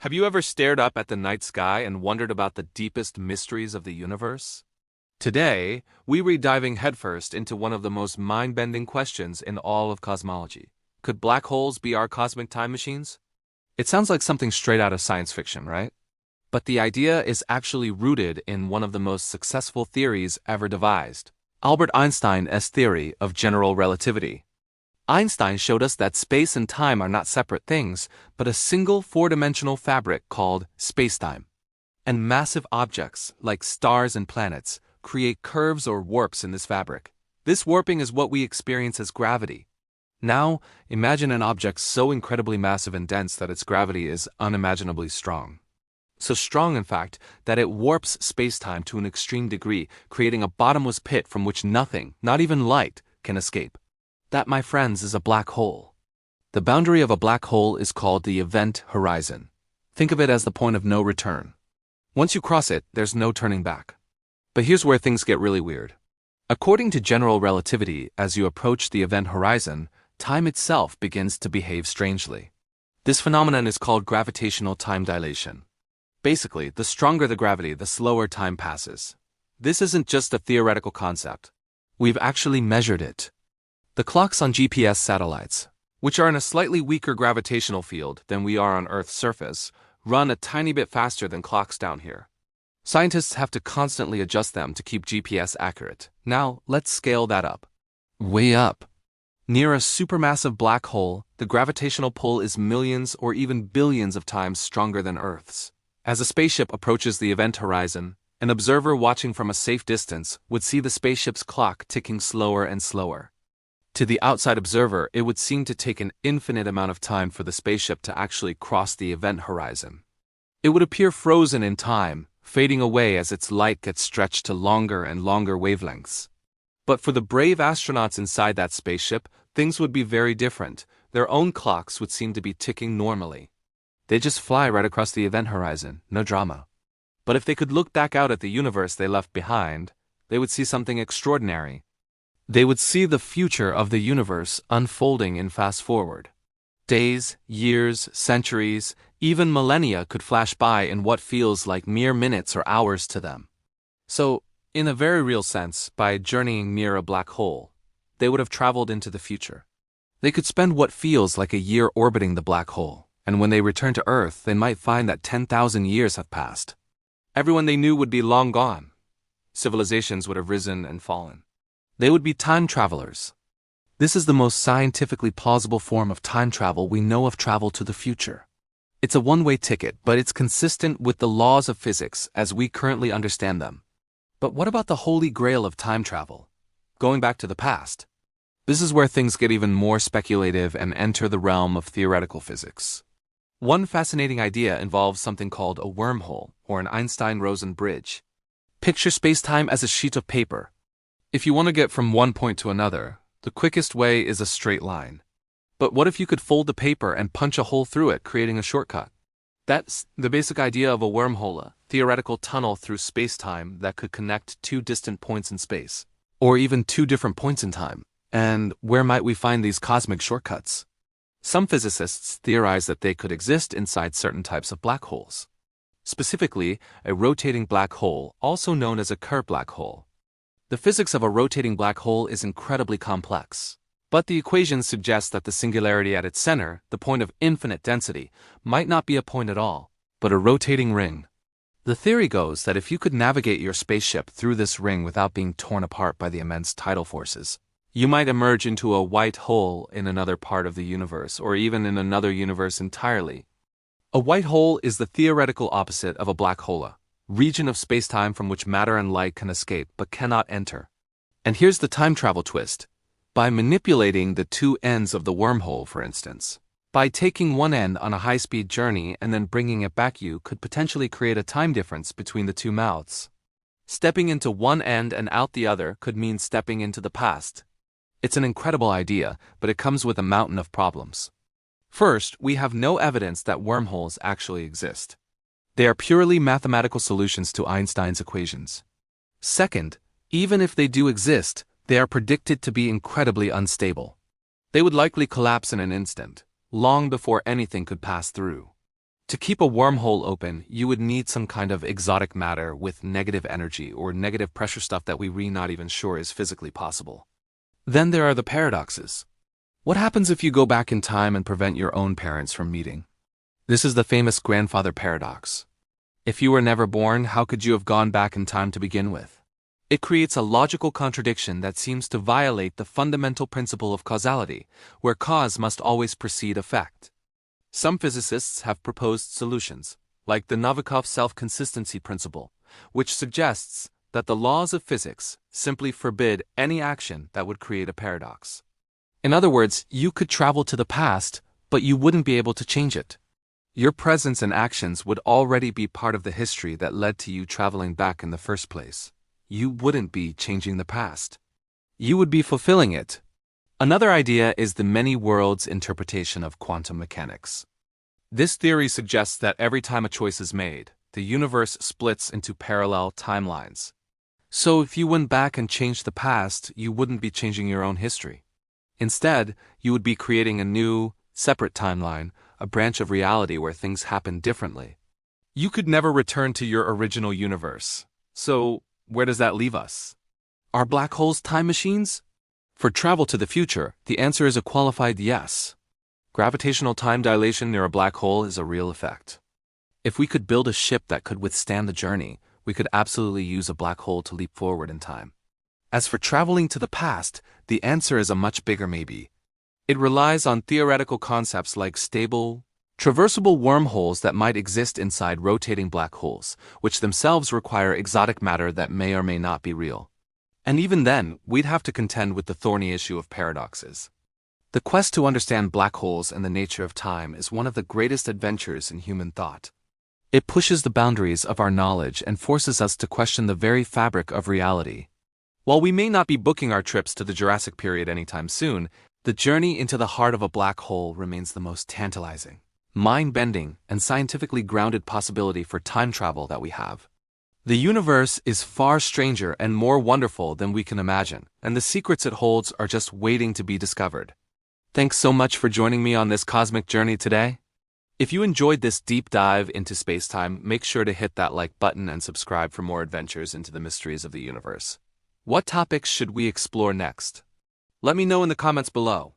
Have you ever stared up at the night sky and wondered about the deepest mysteries of the universe? Today, we read diving headfirst into one of the most mind-bending questions in all of cosmology. Could black holes be our cosmic time machines? It sounds like something straight out of science fiction, right? But the idea is actually rooted in one of the most successful theories ever devised, Albert Einstein's theory of general relativity. Einstein showed us that space and time are not separate things, but a single four-dimensional fabric called spacetime. And massive objects, like stars and planets, create curves or warps in this fabric. This warping is what we experience as gravity. Now, imagine an object so incredibly massive and dense that its gravity is unimaginably strong. So strong, in fact, that it warps spacetime to an extreme degree, creating a bottomless pit from which nothing, not even light, can escape. That, my friends, is a black hole. The boundary of a black hole is called the event horizon. Think of it as the point of no return. Once you cross it, there's no turning back. But here's where things get really weird. According to general relativity, as you approach the event horizon, time itself begins to behave strangely. This phenomenon is called gravitational time dilation. Basically, the stronger the gravity, the slower time passes. This isn't just a theoretical concept. We've actually measured it. The clocks on GPS satellites, which are in a slightly weaker gravitational field than we are on Earth's surface, run a tiny bit faster than clocks down here. Scientists have to constantly adjust them to keep GPS accurate. Now, let's scale that up. Way up. Near a supermassive black hole, the gravitational pull is millions or even billions of times stronger than Earth's. As a spaceship approaches the event horizon, an observer watching from a safe distance would see the spaceship's clock ticking slower and slower. To the outside observer, it would seem to take an infinite amount of time for the spaceship to actually cross the event horizon. It would appear frozen in time, fading away as its light gets stretched to longer and longer wavelengths. But for the brave astronauts inside that spaceship, things would be very different. Their own clocks would seem to be ticking normally. They just fly right across the event horizon, no drama. But if they could look back out at the universe they left behind, they would see something extraordinary. They would see the future of the universe unfolding in fast forward. Days, years, centuries, even millennia could flash by in what feels like mere minutes or hours to them. So, in a very real sense, by journeying near a black hole, they would have traveled into the future. They could spend what feels like a year orbiting the black hole, and when they return to Earth, they might find that 10,000 years have passed. Everyone they knew would be long gone. Civilizations would have risen and fallen. They would be time travelers. This is the most scientifically plausible form of time travel we know of travel to the future. It's a one-way ticket, but it's consistent with the laws of physics as we currently understand them. But what about the holy grail of time travel? Going back to the past. This is where things get even more speculative and enter the realm of theoretical physics. One fascinating idea involves something called a wormhole, or an Einstein-Rosen bridge. Picture space-time as a sheet of paper. If you want to get from one point to another, the quickest way is a straight line. But what if you could fold the paper and punch a hole through it, creating a shortcut? That's the basic idea of a wormhole, a theoretical tunnel through space-time that could connect two distant points in space, or even two different points in time. And where might we find these cosmic shortcuts? Some physicists theorize that they could exist inside certain types of black holes. Specifically, a rotating black hole, also known as a Kerr black hole. The physics of a rotating black hole is incredibly complex, but the equations suggest that the singularity at its center, the point of infinite density, might not be a point at all, but a rotating ring. The theory goes that if you could navigate your spaceship through this ring without being torn apart by the immense tidal forces, you might emerge into a white hole in another part of the universe, or even in another universe entirely. A white hole is the theoretical opposite of a black hole. Region of spacetime from which matter and light can escape but cannot enter. And here's the time travel twist. By manipulating the two ends of the wormhole, for instance, by taking one end on a high-speed journey and then bringing it back, you could potentially create a time difference between the two mouths. Stepping into one end and out the other could mean stepping into the past. It's an incredible idea, but it comes with a mountain of problems. First, we have no evidence that wormholes actually exist. They are purely mathematical solutions to Einstein's equations. Second, even if they do exist, they are predicted to be incredibly unstable. They would likely collapse in an instant, long before anything could pass through. To keep a wormhole open, you would need some kind of exotic matter with negative energy or negative pressure stuff that we're not even sure is physically possible. Then there are the paradoxes. What happens if you go back in time and prevent your own parents from meeting? This is the famous grandfather paradox. If you were never born, how could you have gone back in time to begin with? It creates a logical contradiction that seems to violate the fundamental principle of causality, where cause must always precede effect. Some physicists have proposed solutions, like the Novikov self-consistency principle, which suggests that the laws of physics simply forbid any action that would create a paradox. In other words, you could travel to the past, but you wouldn't be able to change it. Your presence and actions would already be part of the history that led to you traveling back in the first place. You wouldn't be changing the past. You would be fulfilling it. Another idea is the many worlds interpretation of quantum mechanics. This theory suggests that every time a choice is made, the universe splits into parallel timelines. So if you went back and changed the past, you wouldn't be changing your own history. Instead, you would be creating a new, separate timeline, a branch of reality where things happen differently. You could never return to your original universe. So, where does that leave us? Are black holes time machines? For travel to the future, the answer is a qualified yes. Gravitational time dilation near a black hole is a real effect. If we could build a ship that could withstand the journey, we could absolutely use a black hole to leap forward in time. As for traveling to the past, the answer is a much bigger maybe. It relies on theoretical concepts like stable, traversable wormholes that might exist inside rotating black holes, which themselves require exotic matter that may or may not be real. And even then, we'd have to contend with the thorny issue of paradoxes. The quest to understand black holes and the nature of time is one of the greatest adventures in human thought. It pushes the boundaries of our knowledge and forces us to question the very fabric of reality. While we may not be booking our trips to the Jurassic period anytime soon, the journey into the heart of a black hole remains the most tantalizing, mind-bending, and scientifically grounded possibility for time travel that we have. The universe is far stranger and more wonderful than we can imagine, and the secrets it holds are just waiting to be discovered. Thanks so much for joining me on this cosmic journey today. If you enjoyed this deep dive into space-time, make sure to hit that like button and subscribe for more adventures into the mysteries of the universe. What topics should we explore next? Let me know in the comments below.